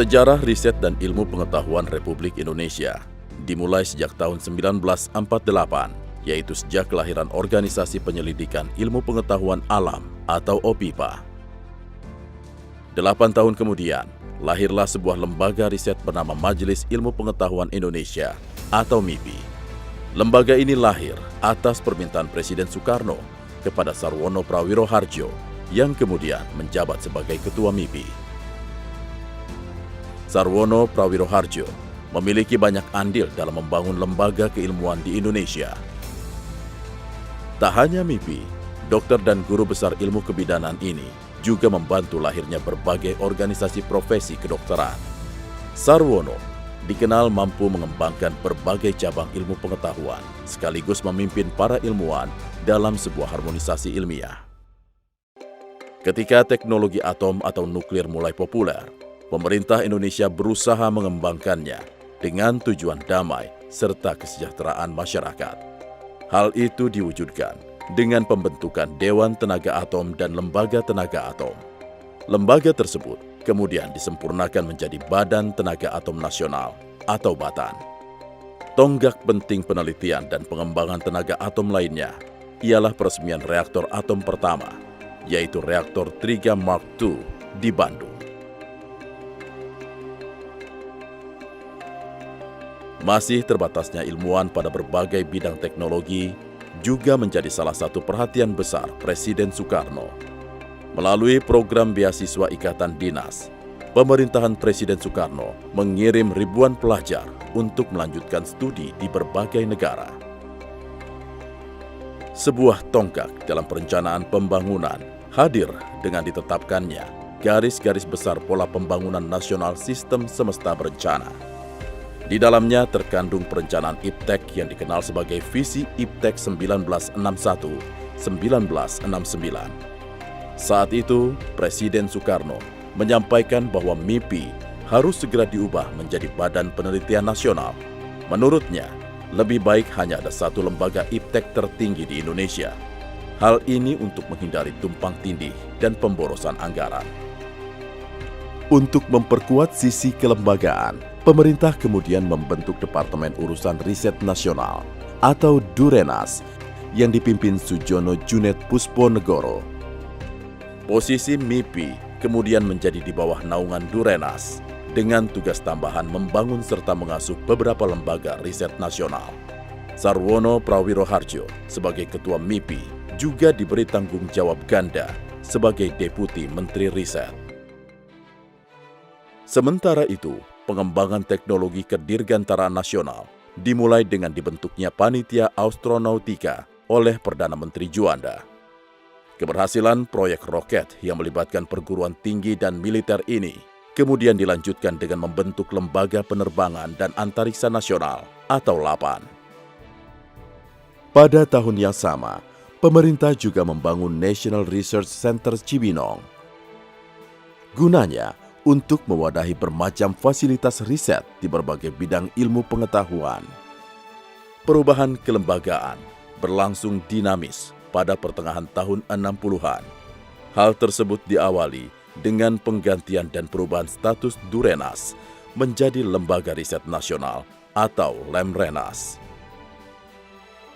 Sejarah riset dan ilmu pengetahuan Republik Indonesia dimulai sejak tahun 1948, yaitu sejak kelahiran Organisasi Penyelidikan Ilmu Pengetahuan Alam atau OPIPA. 8 tahun kemudian, lahirlah sebuah lembaga riset bernama Majelis Ilmu Pengetahuan Indonesia atau MIPI. Lembaga ini lahir atas permintaan Presiden Soekarno kepada Sarwono Prawiro Harjo yang kemudian menjabat sebagai Ketua MIPI. Sarwono Prawiro Harjo memiliki banyak andil dalam membangun lembaga keilmuan di Indonesia. Tak hanya MIPI, dokter dan guru besar ilmu kebidanan ini juga membantu lahirnya berbagai organisasi profesi kedokteran. Sarwono dikenal mampu mengembangkan berbagai cabang ilmu pengetahuan, sekaligus memimpin para ilmuwan dalam sebuah harmonisasi ilmiah. Ketika teknologi atom atau nuklir mulai populer, pemerintah Indonesia berusaha mengembangkannya dengan tujuan damai serta kesejahteraan masyarakat. Hal itu diwujudkan dengan pembentukan Dewan Tenaga Atom dan Lembaga Tenaga Atom. Lembaga tersebut kemudian disempurnakan menjadi Badan Tenaga Atom Nasional atau BATAN. Tonggak penting penelitian dan pengembangan tenaga atom lainnya ialah peresmian reaktor atom pertama, yaitu reaktor Triga Mark II di Bandung. Masih terbatasnya ilmuwan pada berbagai bidang teknologi juga menjadi salah satu perhatian besar Presiden Soekarno. Melalui program beasiswa Ikatan Dinas, pemerintahan Presiden Soekarno mengirim ribuan pelajar untuk melanjutkan studi di berbagai negara. Sebuah tonggak dalam perencanaan pembangunan hadir dengan ditetapkannya garis-garis besar pola pembangunan nasional sistem semesta berencana. Di dalamnya terkandung perencanaan IPTEK yang dikenal sebagai Visi IPTEK 1961-1969. Saat itu, Presiden Soekarno menyampaikan bahwa MIPI harus segera diubah menjadi Badan Penelitian Nasional. Menurutnya, lebih baik hanya ada satu lembaga IPTEK tertinggi di Indonesia. Hal ini untuk menghindari tumpang tindih dan pemborosan anggaran. Untuk memperkuat sisi kelembagaan, pemerintah kemudian membentuk Departemen Urusan Riset Nasional atau Durenas yang dipimpin Sujono Junet Pusponegoro. Posisi MIPI kemudian menjadi di bawah naungan Durenas dengan tugas tambahan membangun serta mengasuh beberapa lembaga riset nasional. Sarwono Prawiro Harjo sebagai Ketua MIPI juga diberi tanggung jawab ganda sebagai Deputi Menteri Riset. Sementara itu, pengembangan teknologi kedirgantaraan nasional dimulai dengan dibentuknya Panitia Astronautika oleh Perdana Menteri Juanda. Keberhasilan proyek roket yang melibatkan perguruan tinggi dan militer ini kemudian dilanjutkan dengan membentuk Lembaga Penerbangan dan Antariksa Nasional atau LAPAN. Pada tahun yang sama, pemerintah juga membangun National Research Center Cibinong. Gunanya untuk mewadahi bermacam fasilitas riset di berbagai bidang ilmu pengetahuan. Perubahan kelembagaan berlangsung dinamis pada pertengahan tahun 60-an. Hal tersebut diawali dengan penggantian dan perubahan status Durenas menjadi Lembaga Riset Nasional atau Lemrenas.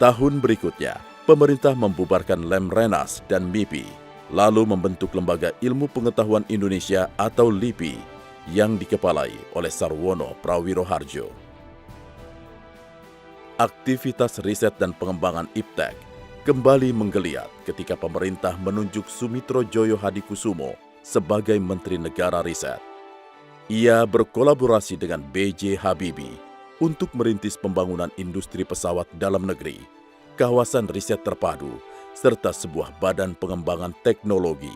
Tahun berikutnya, pemerintah membubarkan Lemrenas dan MIPI, lalu membentuk Lembaga Ilmu Pengetahuan Indonesia atau LIPI yang dikepalai oleh Sarwono Prawiro Harjo. Aktivitas riset dan pengembangan IPTEK kembali menggeliat ketika pemerintah menunjuk Sumitro Joyo Hadikusumo sebagai Menteri Negara Riset. Ia berkolaborasi dengan B.J. Habibie untuk merintis pembangunan industri pesawat dalam negeri, kawasan riset terpadu, serta sebuah badan pengembangan teknologi.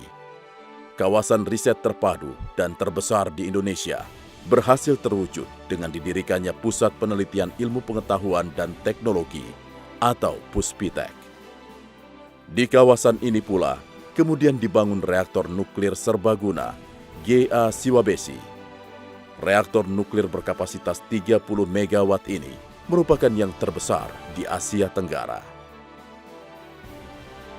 Kawasan riset terpadu dan terbesar di Indonesia berhasil terwujud dengan didirikannya Pusat Penelitian Ilmu Pengetahuan dan Teknologi atau Puspitek. Di kawasan ini pula kemudian dibangun reaktor nuklir serbaguna GA Siwabesi. Reaktor nuklir berkapasitas 30 MW ini merupakan yang terbesar di Asia Tenggara.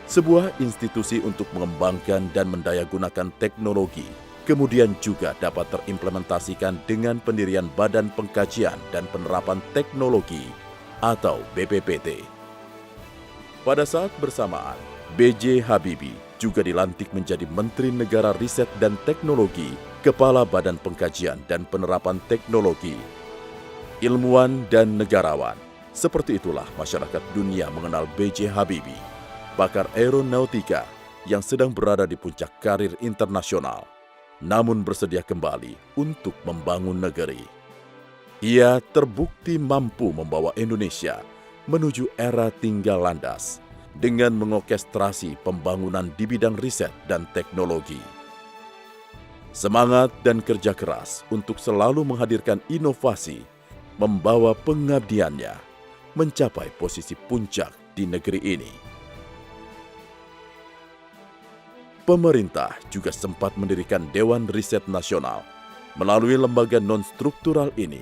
Sebuah institusi untuk mengembangkan dan mendayagunakan teknologi, kemudian juga dapat terimplementasikan dengan pendirian Badan Pengkajian dan Penerapan Teknologi atau BPPT. Pada saat bersamaan, B.J. Habibie juga dilantik menjadi Menteri Negara Riset dan Teknologi, Kepala Badan Pengkajian dan Penerapan Teknologi. Ilmuwan dan negarawan, seperti itulah masyarakat dunia mengenal B.J. Habibie, pakar aeronautika yang sedang berada di puncak karir internasional, namun bersedia kembali untuk membangun negeri. Ia terbukti mampu membawa Indonesia menuju era tinggal landas dengan mengorkestrasi pembangunan di bidang riset dan teknologi. Semangat dan kerja keras untuk selalu menghadirkan inovasi membawa pengabdiannya mencapai posisi puncak di negeri ini. Pemerintah juga sempat mendirikan Dewan Riset Nasional. Melalui lembaga non-struktural ini,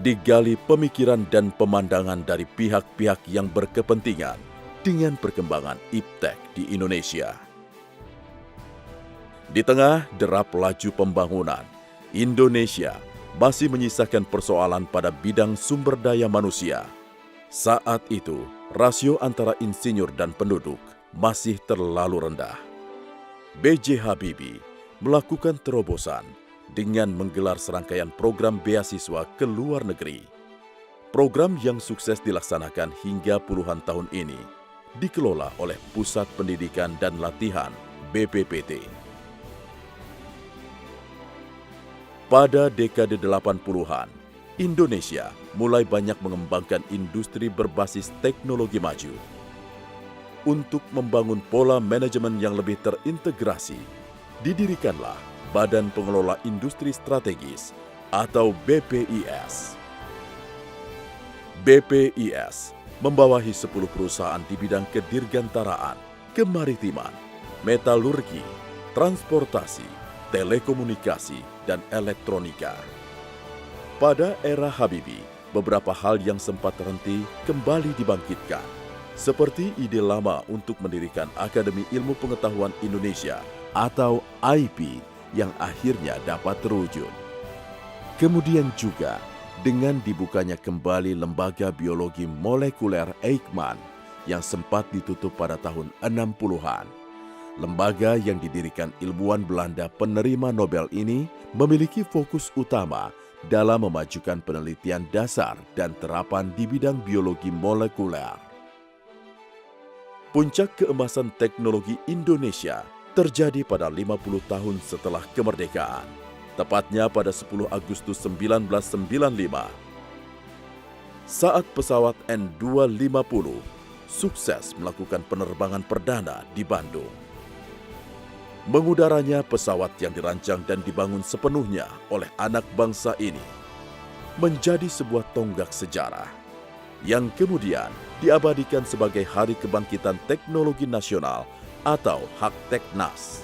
digali pemikiran dan pemandangan dari pihak-pihak yang berkepentingan dengan perkembangan iptek di Indonesia. Di tengah derap laju pembangunan, Indonesia masih menyisakan persoalan pada bidang sumber daya manusia. Saat itu, rasio antara insinyur dan penduduk masih terlalu rendah. B.J. Habibie melakukan terobosan dengan menggelar serangkaian program beasiswa ke luar negeri. Program yang sukses dilaksanakan hingga puluhan tahun ini dikelola oleh Pusat Pendidikan dan Latihan BPPT. Pada dekade 80-an, Indonesia mulai banyak mengembangkan industri berbasis teknologi maju. Untuk membangun pola manajemen yang lebih terintegrasi, didirikanlah Badan Pengelola Industri Strategis atau BPIS. BPIS membawahi 10 perusahaan di bidang kedirgantaraan, kemaritiman, metalurgi, transportasi, telekomunikasi, dan elektronika. Pada era Habibie, beberapa hal yang sempat terhenti kembali dibangkitkan, seperti ide lama untuk mendirikan Akademi Ilmu Pengetahuan Indonesia atau IP yang akhirnya dapat terwujud. Kemudian juga dengan dibukanya kembali Lembaga Biologi Molekuler Eijkman yang sempat ditutup pada tahun 60-an. Lembaga yang didirikan ilmuwan Belanda penerima Nobel ini memiliki fokus utama dalam memajukan penelitian dasar dan terapan di bidang biologi molekuler. Puncak keemasan teknologi Indonesia terjadi pada 50 tahun setelah kemerdekaan, tepatnya pada 10 Agustus 1995. Saat pesawat N250 sukses melakukan penerbangan perdana di Bandung. Mengudaranya pesawat yang dirancang dan dibangun sepenuhnya oleh anak bangsa ini menjadi sebuah tonggak sejarah yang kemudian diabadikan sebagai Hari Kebangkitan Teknologi Nasional atau Hakteknas.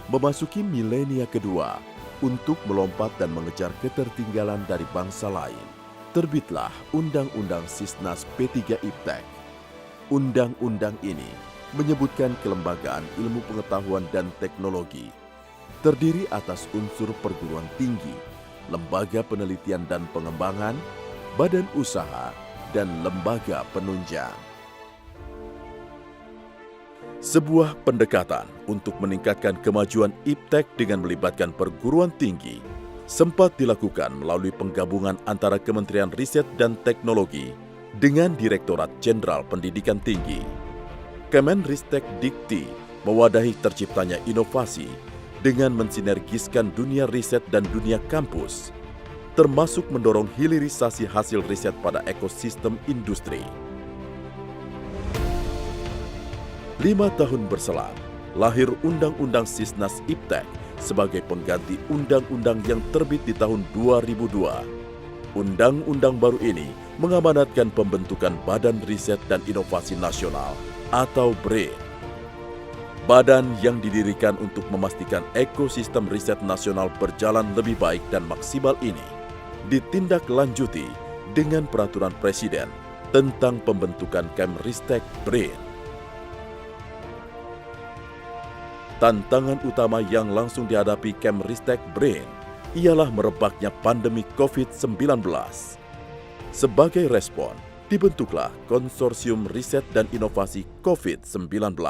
Memasuki milenia kedua, untuk melompat dan mengejar ketertinggalan dari bangsa lain, terbitlah Undang-Undang Sisnas P3 Iptek. Undang-undang ini menyebutkan kelembagaan ilmu pengetahuan dan teknologi, terdiri atas unsur perguruan tinggi, lembaga penelitian dan pengembangan, badan usaha, dan lembaga penunjang. Sebuah pendekatan untuk meningkatkan kemajuan iptek dengan melibatkan perguruan tinggi sempat dilakukan melalui penggabungan antara Kementerian Riset dan Teknologi dengan Direktorat Jenderal Pendidikan Tinggi. Kemenristek Dikti mewadahi terciptanya inovasi dengan mensinergiskan dunia riset dan dunia kampus, termasuk mendorong hilirisasi hasil riset pada ekosistem industri. 5 tahun berselang, lahir Undang-Undang Sisnas Iptek sebagai pengganti undang-undang yang terbit di tahun 2002. Undang-undang baru ini mengamanatkan pembentukan Badan Riset dan Inovasi Nasional atau BRIN. Badan yang didirikan untuk memastikan ekosistem riset nasional berjalan lebih baik dan maksimal ini ditindaklanjuti dengan Peraturan Presiden tentang pembentukan Kemristek BRIN. Tantangan utama yang langsung dihadapi Kemristek BRAIN ialah merebaknya pandemi COVID-19. Sebagai respon, dibentuklah Konsorsium Riset dan Inovasi COVID-19.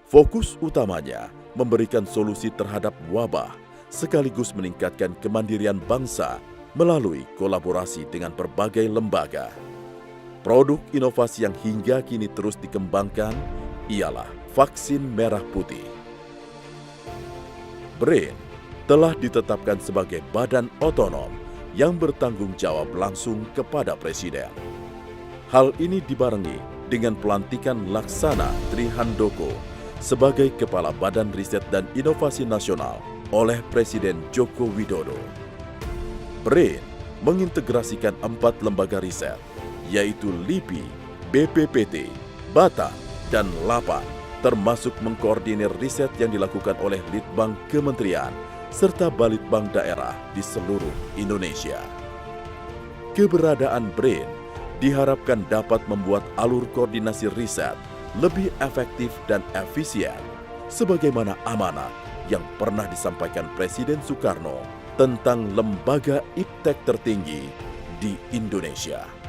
Fokus utamanya memberikan solusi terhadap wabah sekaligus meningkatkan kemandirian bangsa melalui kolaborasi dengan berbagai lembaga. Produk inovasi yang hingga kini terus dikembangkan ialah vaksin merah putih. BRAIN telah ditetapkan sebagai badan otonom yang bertanggung jawab langsung kepada Presiden. Hal ini dibarengi dengan pelantikan Laksana Trihandoko sebagai Kepala Badan Riset dan Inovasi Nasional oleh Presiden Joko Widodo. BRAIN mengintegrasikan 4 lembaga riset, yaitu LIPI, BPPT, BATA, dan LAPAN, termasuk mengkoordinir riset yang dilakukan oleh Litbang Kementerian serta Balitbang daerah di seluruh Indonesia. Keberadaan BRAIN diharapkan dapat membuat alur koordinasi riset lebih efektif dan efisien, sebagaimana amanat yang pernah disampaikan Presiden Soekarno tentang lembaga iptek tertinggi di Indonesia.